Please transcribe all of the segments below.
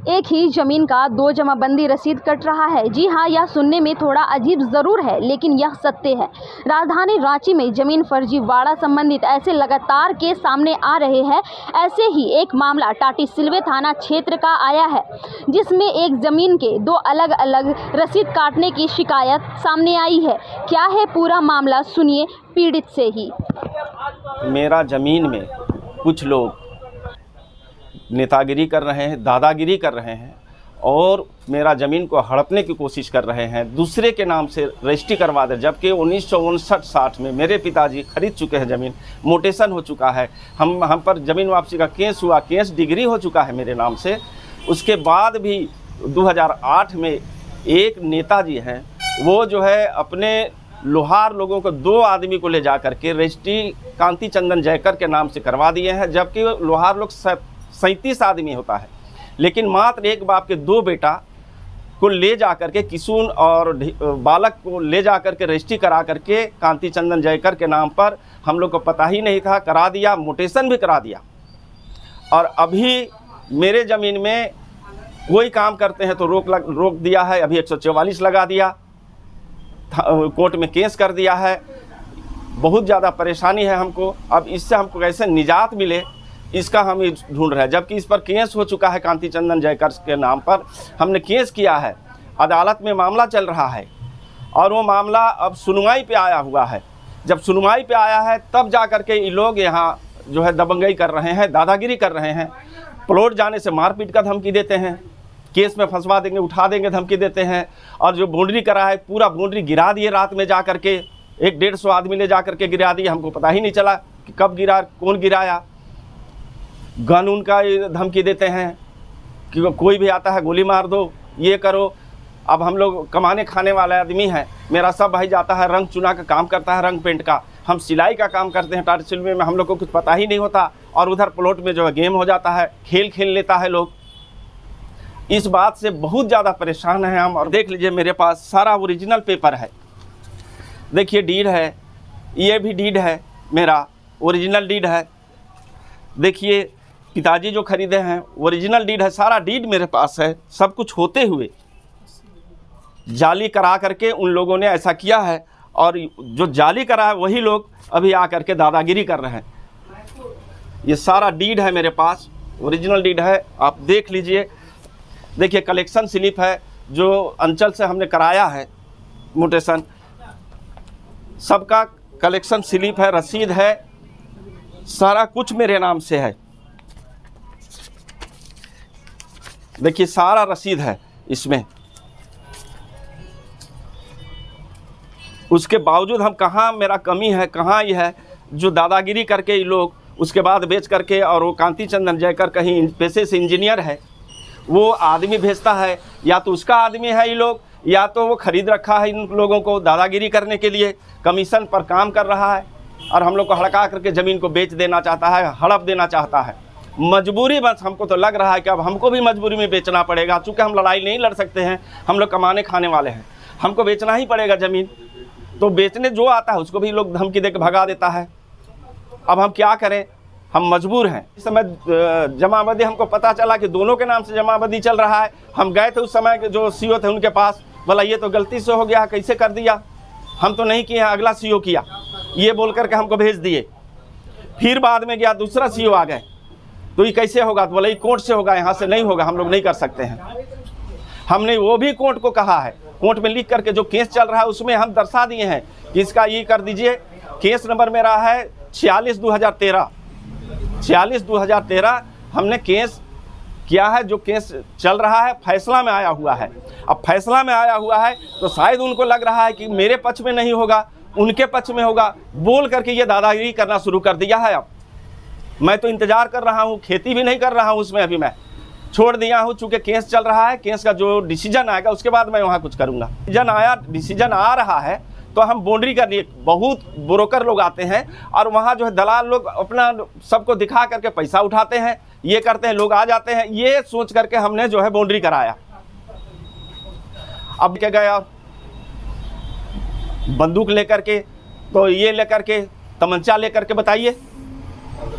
एक ही जमीन का दो जमाबंदी रसीद कट रहा है। जी हां, यह सुनने में थोड़ा अजीब जरूर है, लेकिन यह सत्य है। राजधानी रांची में जमीन फर्जीवाड़ा संबंधित ऐसे लगातार केस सामने आ रहे हैं। ऐसे ही एक मामला टाटीसिलवे थाना क्षेत्र का आया है, जिसमें एक जमीन के दो अलग अलग रसीद काटने की शिकायत सामने आई है। क्या है पूरा मामला, सुनिए पीड़ित से ही। मेरा जमीन में कुछ लोग नेतागिरी कर रहे हैं, दादागिरी कर रहे हैं और मेरा ज़मीन को हड़पने की कोशिश कर रहे हैं। दूसरे के नाम से रजिस्ट्री करवा दे, जबकि 1959-60 में मेरे पिताजी खरीद चुके हैं ज़मीन, मोटेशन हो चुका है। हम पर ज़मीन वापसी का केस हुआ, केस डिग्री हो चुका है मेरे नाम से। उसके बाद भी 2008 में एक नेताजी हैं, वो जो है अपने लोहार लोगों को 2 आदमी को ले जा करके रजिस्ट्री कांति चंदन जयकर के नाम से करवा दिए हैं, जबकि लोहार लोग 37 आदमी होता है। लेकिन मात्र एक बाप के 2 बेटा को ले जा करके, किशुन और बालक को ले जा करके रजिस्ट्री करा करके कांति चंदन जयकर के नाम पर, हम लोग को पता ही नहीं था, करा दिया, मोटेशन भी करा दिया। और अभी मेरे ज़मीन में कोई काम करते हैं तो रोक दिया है। अभी 144 लगा दिया, कोर्ट में केस कर दिया है। बहुत ज़्यादा परेशानी है हमको। अब इससे हमको कैसे निजात मिले, इसका हम ढूंढ रहे हैं। जबकि इस पर केस हो चुका है, कांति चंदन जयकर के नाम पर हमने केस किया है, अदालत में मामला चल रहा है और वो मामला अब सुनवाई पे आया हुआ है। जब सुनवाई पे आया है तब जा कर के ये लोग यहाँ जो है दबंगई कर रहे हैं, दादागिरी कर रहे हैं। प्लॉट जाने से मारपीट का धमकी देते हैं, केस में फंसवा देंगे, उठा देंगे धमकी देते हैं। और जो बाउंड्री करा है, पूरा बाउंड्री गिरा दिए रात में जा कर के। 100-150 आदमी ले जा कर के गिरा दिए, हमको पता ही नहीं चला कि कब गिरा, कौन गिराया। गन उनका धमकी देते हैं कि कोई भी आता है गोली मार दो, ये करो। अब हम लोग कमाने खाने वाले आदमी हैं। मेरा सब भाई जाता है, रंग चुना का काम करता है, रंग पेंट का। हम सिलाई का काम करते हैं टाटीसिलवे में, हम लोग को कुछ पता ही नहीं होता। और उधर प्लॉट में जो है गेम हो जाता है, खेल लेता है लोग। इस बात से बहुत ज़्यादा परेशान हैं हम। और देख लीजिए, मेरे पास सारा ओरिजिनल पेपर है। देखिए डीड है, ये भी डीड है, मेरा ओरिजिनल डीड है। देखिए पिताजी जो खरीदे हैं ओरिजिनल डीड है, सारा डीड मेरे पास है। सब कुछ होते हुए जाली करा करके उन लोगों ने ऐसा किया है। और जो जाली करा है वही लोग अभी आकर के दादागिरी कर रहे हैं। ये सारा डीड है मेरे पास, ओरिजिनल डीड है, आप देख लीजिए। देखिए कलेक्शन स्लिप है, जो अंचल से हमने कराया है मोटेशन, सबका कलेक्शन स्लिप है, रसीद है, सारा कुछ मेरे नाम से है। देखिए सारा रसीद है इसमें। उसके बावजूद हम कहाँ मेरा कमी है, कहाँ ये है जो दादागिरी करके ये लोग उसके बाद बेच करके। और वो कांति चंदन जयकर कहीं पेशे से इंजीनियर है, वो आदमी भेजता है, या तो उसका आदमी है ये लोग, या तो वो खरीद रखा है इन लोगों को दादागिरी करने के लिए, कमीशन पर काम कर रहा है। और हम लोग को हड़का करके ज़मीन को बेच देना चाहता है, हड़प देना चाहता है। मजबूरी बस हमको तो लग रहा है कि अब हमको भी मजबूरी में बेचना पड़ेगा। चूँकि हम लड़ाई नहीं लड़ सकते हैं, हम लोग कमाने खाने वाले हैं, हमको बेचना ही पड़ेगा ज़मीन। तो बेचने जो आता है उसको भी लोग धमकी दे के भगा देता है। अब हम क्या करें, हम मजबूर हैं। इस समय जमाबंदी हमको पता चला कि दोनों के नाम से जमाबंदी चल रहा है। हम गए थे उस समय के जो सीओ थे उनके पास, बोला ये तो गलती से हो गया, कैसे कर दिया, हम तो नहीं किए हैं, अगला सीओ किया, ये बोल करके हमको भेज दिए। फिर बाद में गया दूसरा सीओ आ गए, तो ये कैसे होगा, तो बोला ये कोर्ट से होगा, यहाँ से नहीं होगा, हम लोग नहीं कर सकते हैं। हमने वो भी कोर्ट को कहा है, कोर्ट में लिख करके जो केस चल रहा है उसमें हम दर्शा दिए हैं कि इसका ये कर दीजिए। केस नंबर मेरा है 46/2013। 46/2013 हमने केस किया है। जो केस चल रहा है फैसला में आया हुआ है। अब फैसला में आया हुआ है तो शायद उनको लग रहा है कि मेरे पक्ष में नहीं होगा, उनके पक्ष में होगा, बोल करके ये दादागिरी करना शुरू कर दिया है। अब मैं तो इंतज़ार कर रहा हूँ, खेती भी नहीं कर रहा हूँ उसमें, अभी मैं छोड़ दिया हूँ। चूँकि केस चल रहा है, केस का जो डिसीजन आएगा उसके बाद मैं वहाँ कुछ करूँगा। डिसीजन आ रहा है तो हम बाउंड्री का लिए बहुत ब्रोकर लोग आते हैं और वहाँ जो है दलाल लोग अपना सबको दिखा करके पैसा उठाते हैं, ये करते हैं, लोग आ जाते हैं। ये सोच करके हमने जो है बाउंड्री कराया। अब क्या गया बंदूक लेकर के, तो ये लेकर के, तमंचा लेकर के, बताइए,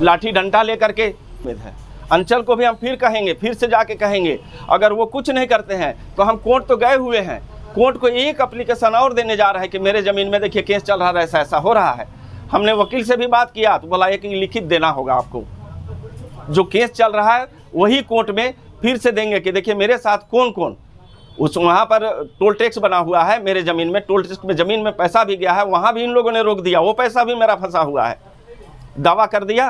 लाठी डंडा लेकर के है। अंचल को भी हम फिर कहेंगे, फिर से जाके कहेंगे, अगर वो कुछ नहीं करते हैं तो हम कोर्ट तो गए हुए हैं, कोर्ट को एक एप्लीकेशन और देने जा रहे हैं कि मेरे ज़मीन में देखिए केस चल रहा है, ऐसा ऐसा हो रहा है। हमने वकील से भी बात किया तो बोला एक लिखित देना होगा आपको, जो केस चल रहा है वही कोर्ट में फिर से देंगे कि देखिए मेरे साथ कौन कौन, उस वहाँ पर टोल टैक्स बना हुआ है मेरे ज़मीन में, टोल टैक्स में ज़मीन में पैसा भी गया है, वहाँ भी इन लोगों ने रोक दिया, वो पैसा भी मेरा फंसा हुआ है, दावा कर दिया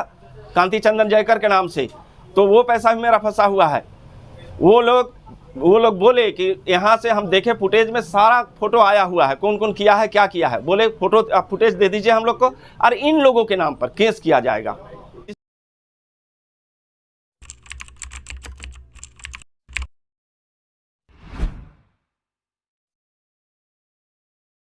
कांति चंदन जयकर के नाम से, तो वो पैसा भी मेरा फंसा हुआ है। वो लोग बोले कि यहाँ से हम देखे फुटेज में सारा फोटो आया हुआ है, कौन कौन किया है क्या किया है, बोले फोटो फुटेज दे दीजिए हम लोग को और इन लोगों के नाम पर केस किया जाएगा।